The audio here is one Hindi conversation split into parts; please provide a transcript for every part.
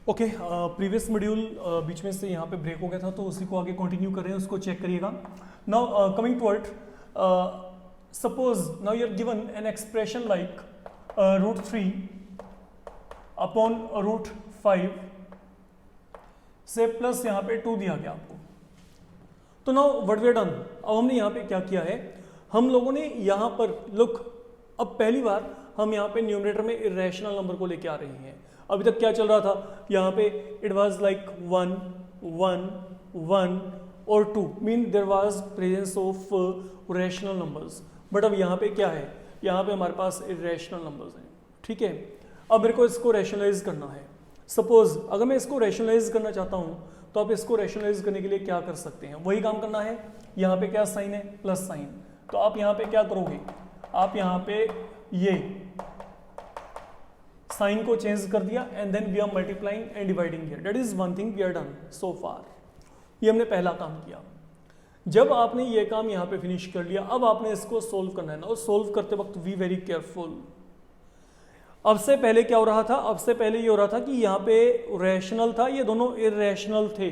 ओके, प्रीवियस मॉड्यूल बीच में से यहाँ पे ब्रेक हो गया था, तो उसी को आगे कंटिन्यू कर रहे हैं, उसको चेक करिएगा. Now coming to it, suppose now you are given an expression like √3 upon √5 से प्लस यहाँ पे 2 दिया गया आपको. तो now what we have done, अब हमने यहाँ पे क्या किया है, हम लोगों ने यहाँ पर लुक, अब पहली बार हम यहाँ पे न्यूमरेटर में इरेशनल नंबर को लेके आ रहे हैं. अभी तक क्या चल रहा था यहाँ पे, इट वाज लाइक 1 1 1 और 2, mean there was presence of rational numbers. But अब यहाँ पे क्या है, यहाँ पे हमारे पास इरेशनल नंबर्स हैं. ठीक है, अब मेरे को इसको रैशनलाइज करना है. सपोज अगर मैं इसको रैशनलाइज करना चाहता हूँ, तो आप इसको रैशनलाइज करने के लिए क्या कर सकते हैं, वही काम करना है. यहाँ पे क्या साइन है, प्लस साइन. तो आप यहाँ पे क्या करोगे, आप यहाँ पे ये साइन को चेंज कर दिया and then we are multiplying and dividing here. That is one thing we are done so far. ये हमने पहला काम किया. जब आपने ये काम यहाँ पे फिनिश कर लिया, अब आपने इसको सोल्व करना है ना, और सोल्व करते वक्त बी वेरी केयरफुल. अब से पहले क्या हो रहा था, अब से पहले ये हो रहा था कि यहाँ पे रैशनल था, ये दोनों इरेशनल थे.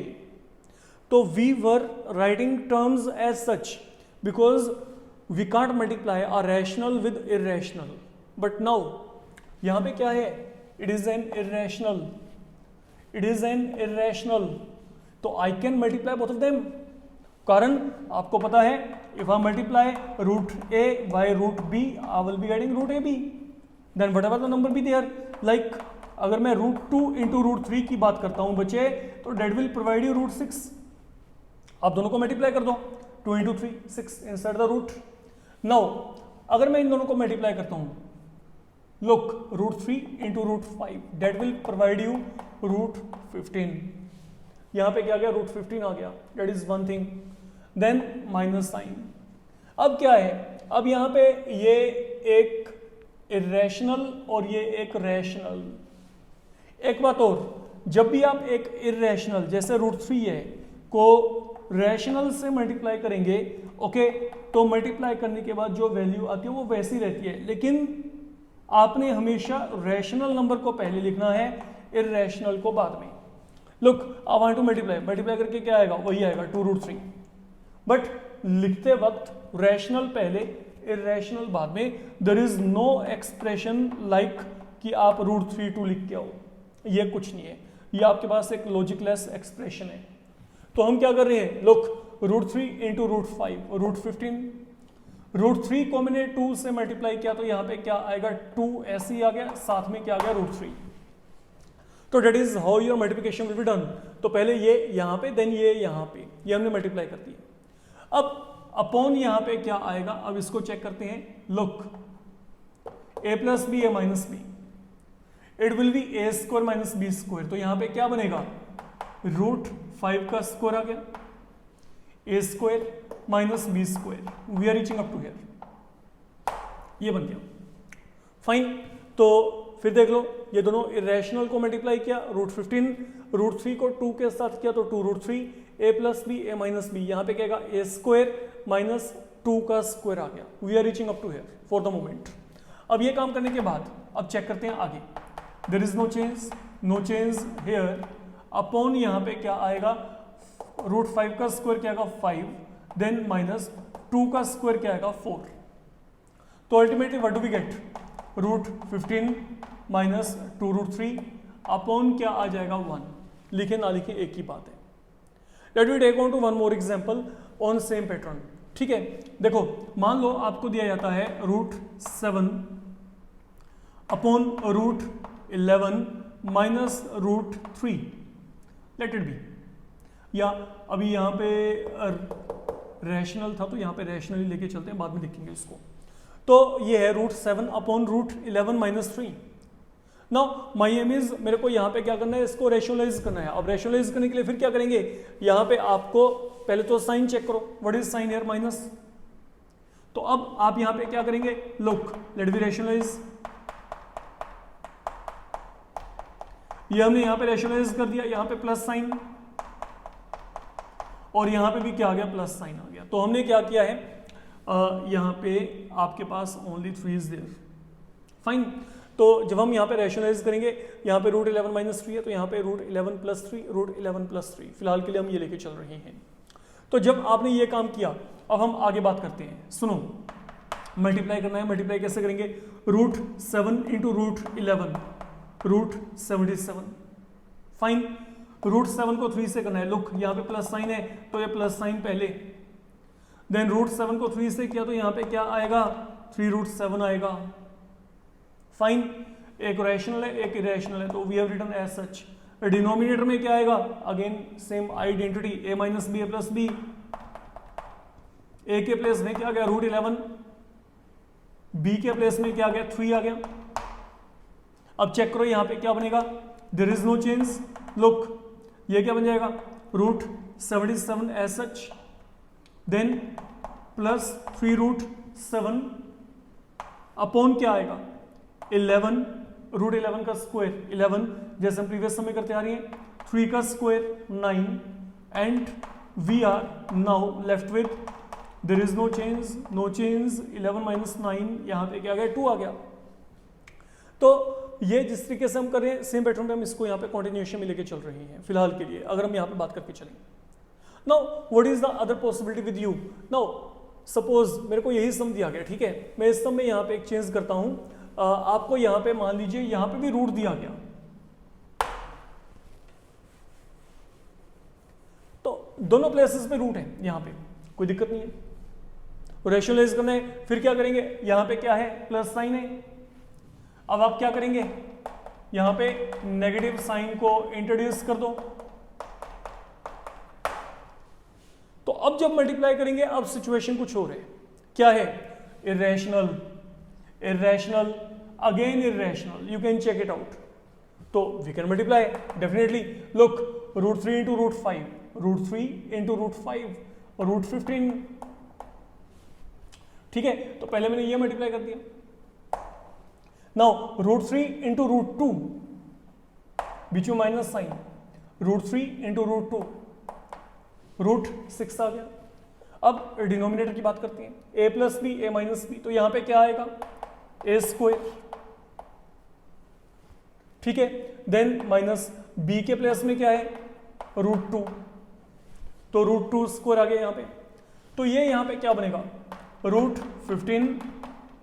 तो we were writing terms as such because we can't multiply a rational with irrational. But now यहाँ पे क्या है, it is an irrational, it is an irrational. तो I can multiply both of them. कारण आपको पता है, if I multiply √a by √b I will be getting √ab. Then whatever the number be there. Like अगर मैं √2 इंटू √3 की बात करता हूं बच्चे, तो डेट विल प्रोवाइड यू √6. आप दोनों को मल्टीप्लाई कर दो, 2 into 3 6 insert the root. Now अगर मैं इन दोनों को मल्टीप्लाई करता हूं, look √3 into √5 that will provide you √15. यहाँ पे क्या गया, √15 आ गया. that is one thing. then minus sign. अब क्या है, अब यहाँ पे ये एक इरेशनल और ये एक रैशनल. एक बात और, जब भी आप एक इरेशनल जैसे √3 है को रैशनल से मल्टीप्लाई करेंगे, ओके, तो मल्टीप्लाई करने के बाद जो वैल्यू आती है वो वैसी रहती है, लेकिन आपने हमेशा रैशनल नंबर को पहले लिखना है, इरेशनल को बाद में. Look I want to multiply, multiply करके क्या आएगा, वही आएगा 2√3. बट लिखते वक्त रैशनल पहले इरेशनल बाद में. There is no expression like कि आप √3 लिख के आओ, ये कुछ नहीं है. ये आपके पास एक लॉजिकलेस एक्सप्रेशन है. तो हम क्या कर रहे हैं, लुक √3 इंटू √5 √15. √3 को मैंने 2 से मल्टीप्लाई किया, तो यहाँ पे क्या आएगा, 2 ऐसे ही आ गया, साथ में क्या आ गया, √3. तो that is how your multiplication will be done. तो पहले ये यहाँ पे, देन ये यहाँ पे, ये हमने मल्टीप्लाई कर दिया. अब अपॉन यहाँ पे क्या आएगा, अब इसको चेक करते हैं. Look a plus b a minus b, it will be a² minus b². तो यहाँ पे क्या बनेगा, √5 का स्क्वायर आ गया, a² minus b². We are reaching up to here, ये बन गया. फाइन. तो फिर देख लो, ये दोनों इरेशनल को मल्टीप्लाई किया, √15, √3 को 2 के साथ किया तो 2√3, a plus b a minus b, यहाँ पे क्या आएगा, a² माइनस 2 का स्क्वायर आ गया. We are reaching up to here for the moment. अब ये काम करने के बाद अब चेक करते हैं आगे. There is no change, no change here. Upon यहाँ पे क्या आएगा, √5 का स्क्वायर क्या आएगा, 5, देन माइनस 2 का स्क्वायर क्या आएगा, 4. तो ultimately what do we get, √15 minus 2√3 upon क्या आ जाएगा, 1. लिखे ना लिखे एक ही बात है. Let we take on to one more example on same pattern. ठीक है, देखो मान लो आपको दिया जाता है √7 upon √11 minus √3. Let it be. या अभी यहाँ पे रैशनल था, तो यहाँ पे रैशनली लेके चलते हैं, बाद में देखेंगे इसको. तो ये है √7 upon √11 minus 3. Now my aim is, मेरे को यहाँ पे क्या करना है, इसको रैशनलाइज करना है. अब रैशनलाइज करने के लिए फिर क्या करेंगे, यहाँ पे आपको पहले तो साइन चेक करो, what is sine here, minus. तो अब आप यहाँ पे क्या करेंगे, लुक लेट बी रैशनलाइज. ये हमने यहाँ पे रैशनलाइज कर दिया, यहाँ पे प्लस साइन, और यहाँ पे भी क्या आ गया, प्लस साइन आ गया. तो हमने क्या किया है, यहाँ पे आपके पास ओनली 3 इज देयर. फाइन. तो जब हम यहाँ पे रैशनलाइज करेंगे, यहाँ पे रूट 11 माइनस 3 है, तो यहाँ पे रूट 11 प्लस 3, रूट 11 प्लस 3, फिलहाल के लिए हम ये लेके चल रहे हैं। तो जब आपने ये काम किया, अब हम आगे बात करते हैं। सुनो, मल्टीप्लाई करना है। मल्टीप्लाई कैसे करेंगे? Root 7 into root 11, root 77। Fine, root 7 को 3 से करना है। लुक, यहाँ पे प्लस साइन है तो ये प्लस साइन पहले, देन रूट 7 को 3 से किया तो यहाँ पे क्या आएगा? 3 रूट 7 आएगा। फाइन, एक रैशनल है एक इरेशनल है, तो we have written as such. Denominator में क्या आएगा? Again same identity, a minus b a plus b. A के प्लेस में क्या आ गया? रूट 11। बी के प्लेस में क्या आ गया? 3 आ गया। अब चेक करो यहाँ पे क्या बनेगा? There is no change. Look, ये क्या बन जाएगा? Root 77 as such, then plus 3 root 7 upon क्या आएगा? 11 रूट 11 का स्क्वायर 11, जैसे हम प्रीवियस समय करते आ रहे हैं, 3 का square 9, and we are now left with there is no change, no change. 11 minus 9, यहाँ पे क्या आ गया? 2 आ गया। तो ये जिस तरीके से हम कर रहे हैं, सेम पैटर्न पे हम इसको यहाँ पे कॉन्टिन्यूएशन में लेके चल रहे हैं फिलहाल के लिए, अगर हम यहाँ पे बात करके चलें। Now what is the other possibility with you? Now suppose मेरे को यही सम दिया गया, ठीक है, मैं इस सम में यहाँ पे एक चेंज करता हूँ। आपको यहाँ पे मान लीजिए यहाँ पे भी रूट दिया गया, तो दोनों प्लेसेस पे रूट है, यहाँ पे कोई दिक्कत नहीं है। रैशनलाइज करना है, फिर क्या करेंगे? यहाँ पे क्या है? प्लस साइन है। अब आप क्या करेंगे? यहाँ पे नेगेटिव साइन को इंट्रोड्यूस कर दो। तो अब जब मल्टीप्लाई करेंगे, अब सिचुएशन कुछ और है। क्या है? Irrational, irrational, again irrational, you can check it out. तो we can multiply definitely. Look, root 3 into root 5, root 3 into root 5, root 15, ठीक है। तो पहले मैंने ये मल्टीप्लाई कर दिया। नाउ रूट 3 इंटू रूट 2, बीच में minus sign, root 3 into root 2, root 6 आ गया। अब डिनोमिनेटर की बात करते हैं, a plus b a minus b, तो यहां पे क्या आएगा? ए स्क्वायर, ठीक है। देन माइनस बी के प्लेस में क्या है? रूट 2, तो रूट 2 स्क्वायर आ गया यहां पे। तो ये यहां पे क्या बनेगा? रूट 15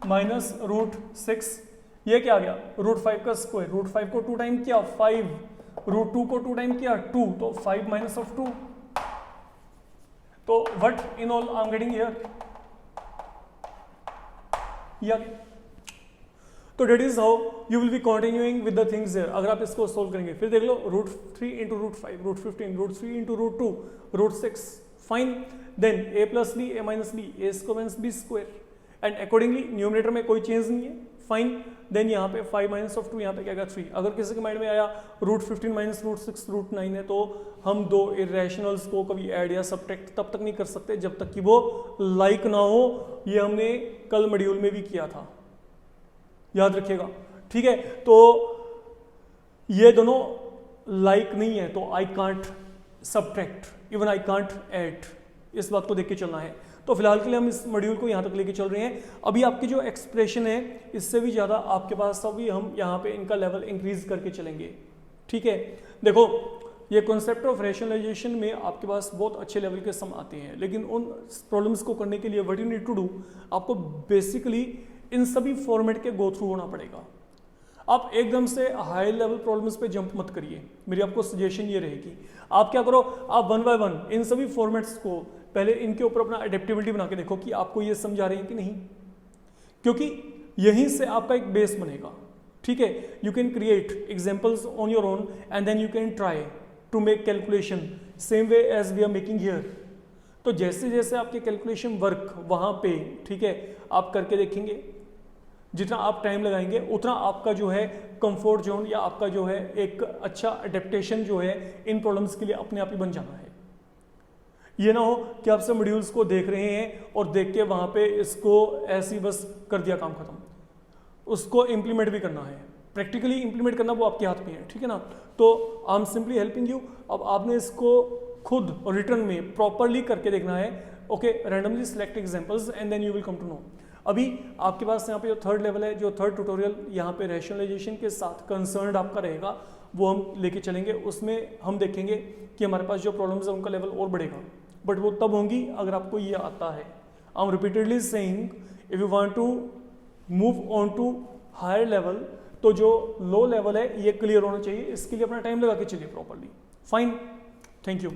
माइनस रूट 6, ये क्या आ गया? रूट 5 का स्क्वायर, रूट 5 को 2 टाइम किया 5, रूट 2 को 2 टाइम किया 2, तो 5 माइनस ऑफ 2। तो what in all I am getting here? तो that is how you will be continuing with the things here. अगर आप इसको सोल्व करेंगे, फिर देख लो, root 3 into root 5, root 15, root 3 into root 2, root 6, fine. Then a plus b a minus b, a square minus b square, and accordingly numerator में कोई चेंज नहीं है, फाइन। देन यहाँ पे 5 माइनस ऑफ 2, यहाँ पे क्या आएगा? 3। अगर किसी के माइंड में आया रूट 15 माइनस रूट 6 रूट 9 है, तो हम दो इरेशनल्स को कभी ऐड या सब्ट्रैक्ट तब तक नहीं कर सकते जब तक कि वो लाइक ना हो। ये हमने कल मॉड्यूल में भी किया था, याद रखिएगा, ठीक है। तो ये दोनों लाइक नहीं है, तो I can't subtract, even I can't add, इस बात को देख के चलना है। तो फिलहाल के लिए हम इस मॉड्यूल को यहाँ तक लेके चल रहे हैं। अभी आपकी जो एक्सप्रेशन है, इससे भी ज़्यादा आपके पास अभी हम यहाँ पे इनका लेवल इंक्रीज करके चलेंगे, ठीक है। देखो, ये कॉन्सेप्ट ऑफ रैशनलाइजेशन में आपके पास बहुत अच्छे लेवल के सम आते हैं, लेकिन उन प्रॉब्लम्स को करने के लिए what you need to do, आपको बेसिकली इन सभी फॉर्मेट के गो थ्रू होना पड़ेगा। आप एकदम से हाई लेवल प्रॉब्लम्स पे जंप मत करिए, मेरी आपको सजेशन ये रहेगी। आप क्या करो, आप 1 बाय 1 इन सभी फॉर्मेट्स को पहले इनके ऊपर अपना एडेप्टेबिलिटी बना के देखो कि आपको ये समझा रहे हैं कि नहीं, क्योंकि यहीं से आपका एक बेस बनेगा, ठीक है। You can create examples on your own and then you can try to make calculation same way as we are making here. तो जैसे जैसे आपके कैलकुलेशन वर्क वहां पे, ठीक है, आप करके देखेंगे, जितना आप टाइम लगाएंगे उतना आपका जो है कंफर्ट जोन या आपका जो है एक अच्छा अडेप्टेशन जो है इन प्रॉब्लम्स के लिए अपने आप ही बन जाना है। ये ना हो कि आप सब मॉड्यूल्स को देख रहे हैं और देख के वहां पे इसको ऐसी बस कर दिया, काम खत्म। उसको इम्प्लीमेंट भी करना है, प्रैक्टिकली इम्प्लीमेंट करना वो आपके हाथ में है, ठीक है ना। तो I am simply helping you. अब आपने इसको खुद रिटर्न में प्रॉपरली करके देखना है, okay. Randomly select examples and then you will come to know. अभी आपके पास यहाँ पे जो थर्ड लेवल है, जो थर्ड ट्यूटोरियल यहाँ पे रैशनलाइजेशन के साथ कंसर्न्ड आपका रहेगा, वो हम लेके चलेंगे। उसमें हम देखेंगे कि हमारे पास जो प्रॉब्लम्स है उनका लेवल और बढ़ेगा, बट वो तब होंगी अगर आपको ये आता है। I am repeatedly saying if you want to move on to higher level, तो जो लो लेवल है ये क्लियर होना चाहिए, इसके लिए अपना टाइम लगा के चलिए प्रॉपरली। Fine, thank you.